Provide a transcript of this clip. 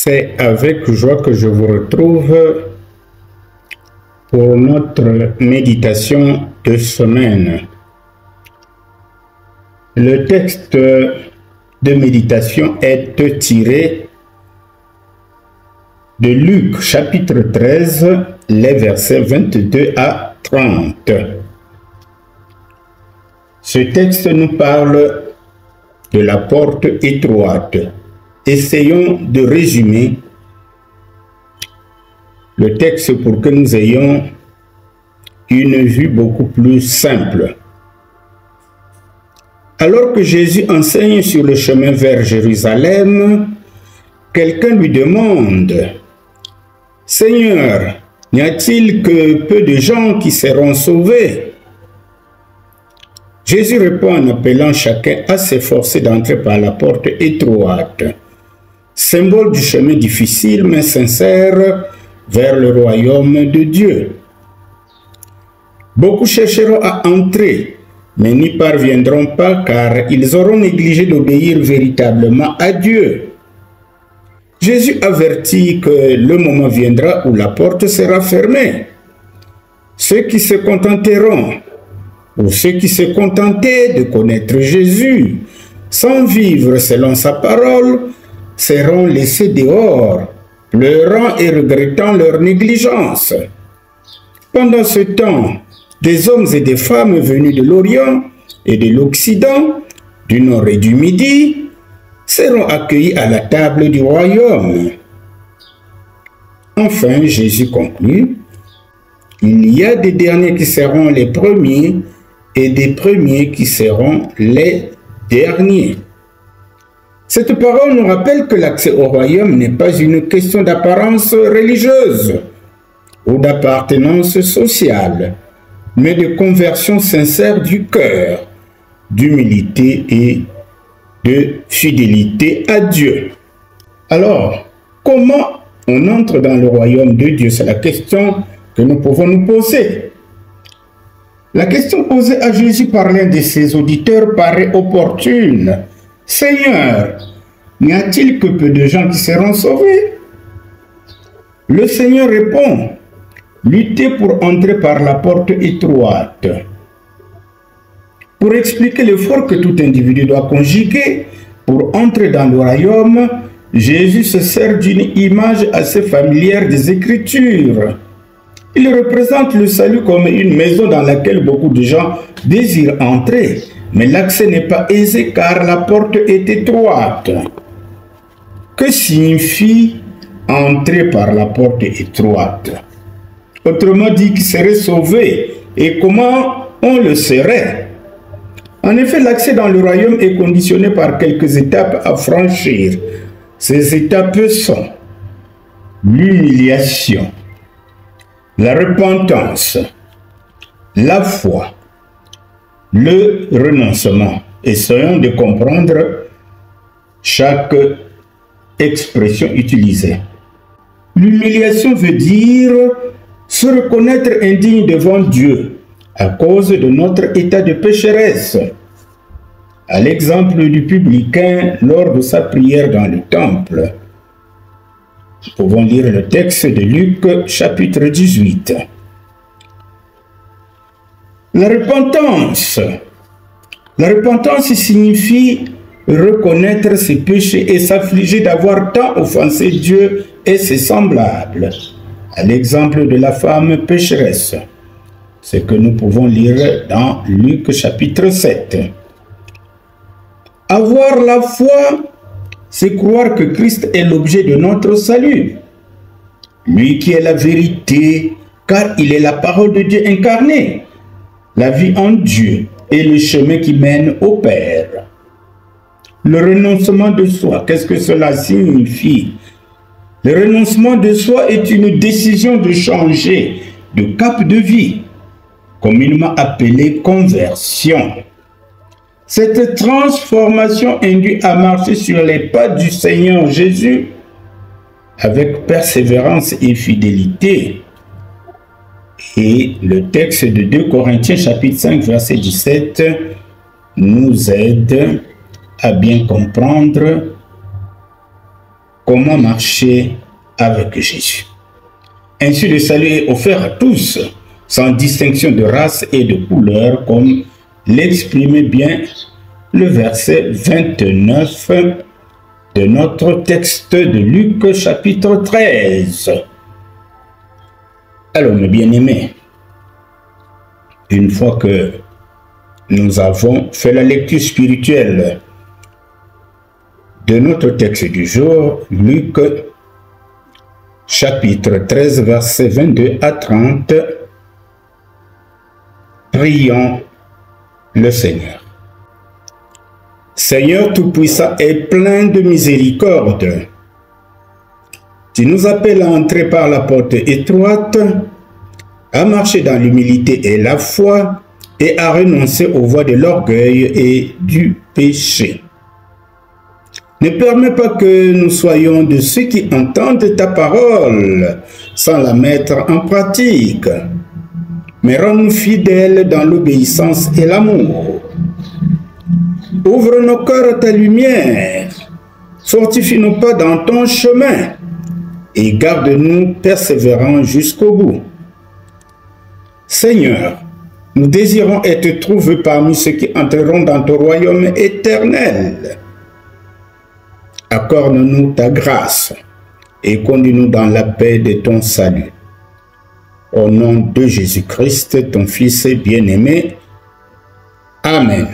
C'est avec joie que je vous retrouve pour notre méditation de semaine. Le texte de méditation est tiré de Luc chapitre 13, les versets 22 à 30. Ce texte nous parle de la porte étroite. Essayons de résumer le texte pour que nous ayons une vue beaucoup plus simple. Alors que Jésus enseigne sur le chemin vers Jérusalem, quelqu'un lui demande « Seigneur, n'y a-t-il que peu de gens qui seront sauvés ?» Jésus répond en appelant chacun à s'efforcer d'entrer par la porte étroite, symbole du chemin difficile mais sincère vers le royaume de Dieu. Beaucoup chercheront à entrer, mais n'y parviendront pas car ils auront négligé d'obéir véritablement à Dieu. Jésus avertit que le moment viendra où la porte sera fermée. Ceux qui se contenteront, ou ceux qui se contentaient de connaître Jésus, sans vivre selon sa parole, seront laissés dehors, pleurant et regrettant leur négligence. Pendant ce temps, des hommes et des femmes venus de l'Orient et de l'Occident, du Nord et du Midi, seront accueillis à la table du royaume. Enfin, Jésus conclut, il y a des derniers qui seront les premiers et des premiers qui seront les derniers. Cette parole nous rappelle que l'accès au royaume n'est pas une question d'apparence religieuse ou d'appartenance sociale, mais de conversion sincère du cœur, d'humilité et de fidélité à Dieu. Alors, comment on entre dans le royaume de Dieu? C'est la question que nous pouvons nous poser. La question posée à Jésus par l'un de ses auditeurs paraît opportune. « Seigneur, n'y a-t-il que peu de gens qui seront sauvés ?» Le Seigneur répond, « Luttez pour entrer par la porte étroite. » Pour expliquer l'effort que tout individu doit conjuguer pour entrer dans le royaume, Jésus se sert d'une image assez familière des Écritures. Il représente le salut comme une maison dans laquelle beaucoup de gens désirent entrer, mais l'accès n'est pas aisé car la porte est étroite. Que signifie entrer par la porte étroite? Autrement dit, qui serait sauvé et comment on le serait? En effet, l'accès dans le royaume est conditionné par quelques étapes à franchir. Ces étapes sont l'humiliation, la repentance, la foi, le renoncement. Essayons de comprendre chaque expression utilisée. L'humiliation veut dire se reconnaître indigne devant Dieu à cause de notre état de pécheresse. À l'exemple du publicain lors de sa prière dans le temple. Nous pouvons lire le texte de Luc chapitre 18. La repentance signifie reconnaître ses péchés et s'affliger d'avoir tant offensé Dieu et ses semblables. À l'exemple de la femme pécheresse. Ce que nous pouvons lire dans Luc chapitre 7. Avoir la foi, c'est croire que Christ est l'objet de notre salut. Lui qui est la vérité, car il est la parole de Dieu incarnée, la vie en Dieu et le chemin qui mène au Père. Le renoncement de soi, qu'est-ce que cela signifie? Le renoncement de soi est une décision de changer de cap de vie, communément appelée conversion. Cette transformation induit à marcher sur les pas du Seigneur Jésus avec persévérance et fidélité. Et le texte de 2 Corinthiens chapitre 5 verset 17 nous aide à bien comprendre comment marcher avec Jésus. Ainsi, le salut est offert à tous, sans distinction de race et de couleur, comme l'exprimait bien le verset 29 de notre texte de Luc chapitre 13. Alors, mes bien-aimés, une fois que nous avons fait la lecture spirituelle de notre texte du jour, Luc chapitre 13, versets 22 à 30, prions le Seigneur. Seigneur Tout-Puissant et plein de miséricorde, tu nous appelles à entrer par la porte étroite, à marcher dans l'humilité et la foi, et à renoncer aux voies de l'orgueil et du péché. Ne permets pas que nous soyons de ceux qui entendent ta parole sans la mettre en pratique, mais rends-nous fidèles dans l'obéissance et l'amour. Ouvre nos cœurs à ta lumière, fortifie-nous pas dans ton chemin et garde-nous persévérants jusqu'au bout. Seigneur, nous désirons être trouvés parmi ceux qui entreront dans ton royaume éternel. Accorde-nous ta grâce et conduis-nous dans la paix de ton salut. Au nom de Jésus-Christ, ton Fils bien-aimé. Amen.